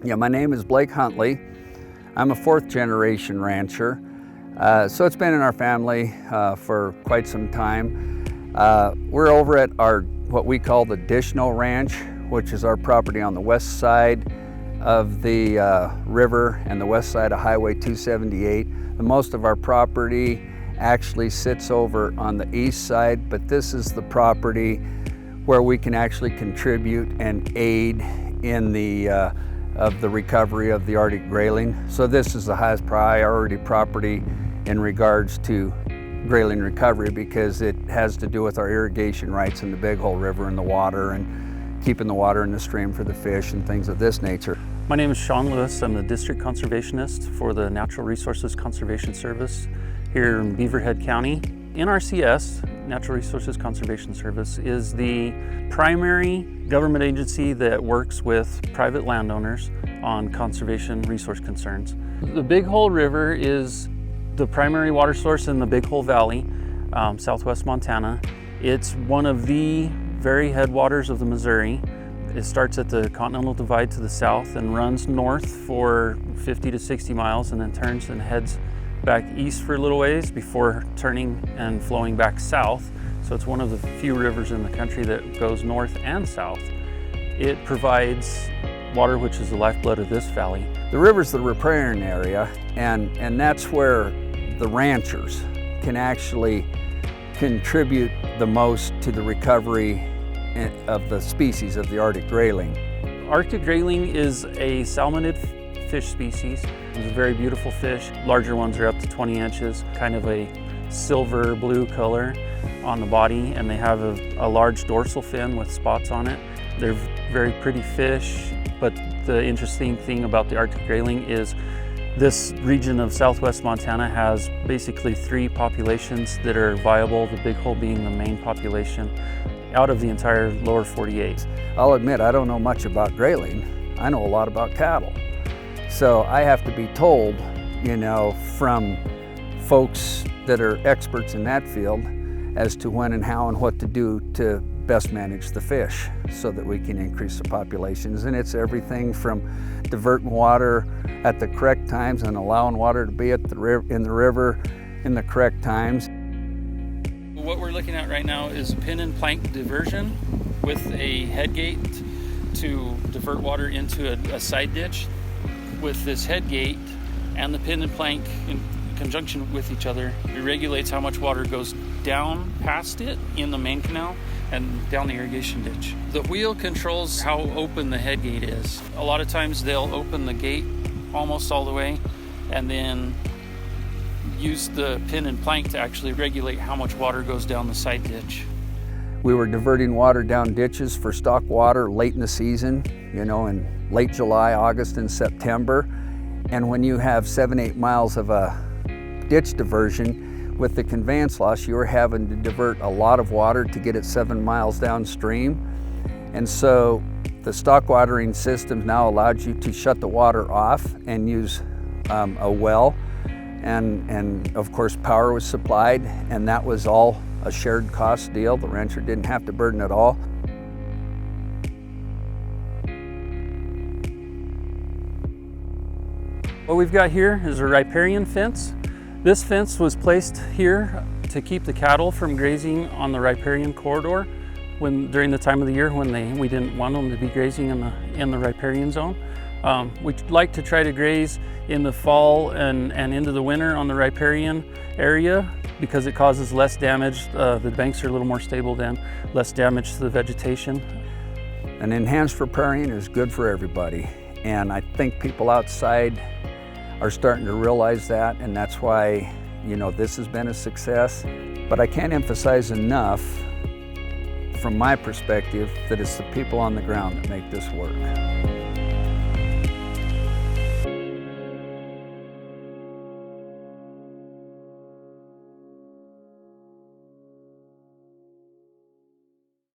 Yeah, my name is Blake Huntley. I'm a fourth generation rancher. So it's been in our family for quite some time. We're over at our what we call the Dishno Ranch, which is our property on the west side of the river and the west side of Highway 278. Most of our property actually sits over on the east side, but this is the property where we can actually contribute and aid in the recovery of the Arctic grayling. So this is the highest priority property in regards to grayling recovery because it has to do with our irrigation rights in the Big Hole River and the water and keeping the water in the stream for the fish and things of this nature. My name is Sean Lewis. I'm the district conservationist for the Natural Resources Conservation Service here in Beaverhead County. NRCS, Natural Resources Conservation Service, is the primary government agency that works with private landowners on conservation resource concerns. The Big Hole River is the primary water source in the Big Hole Valley, southwest Montana. It's one of the very headwaters of the Missouri. It starts at the Continental Divide to the south and runs north for 50 to 60 miles and then turns and heads back east for a little ways before turning and flowing back south. So it's one of the few rivers in the country that goes north and south. It provides water, which is the lifeblood of this valley. The river's the riparian area, and that's where the ranchers can actually contribute the most to the recovery of the species of the Arctic grayling. Arctic grayling is a salmonid fish species. It's a very beautiful fish. Larger ones are up to 20 inches, kind of a silver blue color on the body, and they have a large dorsal fin with spots on it. They're very pretty fish, but the interesting thing about the Arctic grayling is this region of southwest Montana has basically 3 populations that are viable, the Big Hole being the main population out of the entire lower 48. I'll admit I don't know much about grayling. I know a lot about cattle. So I have to be told, from folks that are experts in that field as to when and how and what to do to best manage the fish so that we can increase the populations. And it's everything from diverting water at the correct times and allowing water to be in the river in the correct times. What we're looking at right now is pin and plank diversion with a head gate to divert water into a side ditch. With this head gate and the pin and plank in conjunction with each other, it regulates how much water goes down past it in the main canal and down the irrigation ditch. The wheel controls how open the head gate is. A lot of times they'll open the gate almost all the way and then use the pin and plank to actually regulate how much water goes down the side ditch. We were diverting water down ditches for stock water late in the season, in late July, August, and September. And when you have 7-8 miles of a ditch diversion, with the conveyance loss, you were having to divert a lot of water to get it 7 miles downstream. And so the stock watering system now allowed you to shut the water off and use a well. And of course, power was supplied, and that was all a shared cost deal. The rancher didn't have to burden it all. What we've got here is a riparian fence. This fence was placed here to keep the cattle from grazing on the riparian corridor during the time of the year when we didn't want them to be grazing in the riparian zone. We like to try to graze in the fall and into the winter on the riparian area because it causes less damage. The banks are a little more stable then, less damage to the vegetation. An enhanced riparian is good for everybody, and I think people outside are starting to realize that, and that's why this has been a success. But I can't emphasize enough, from my perspective, that it's the people on the ground that make this work.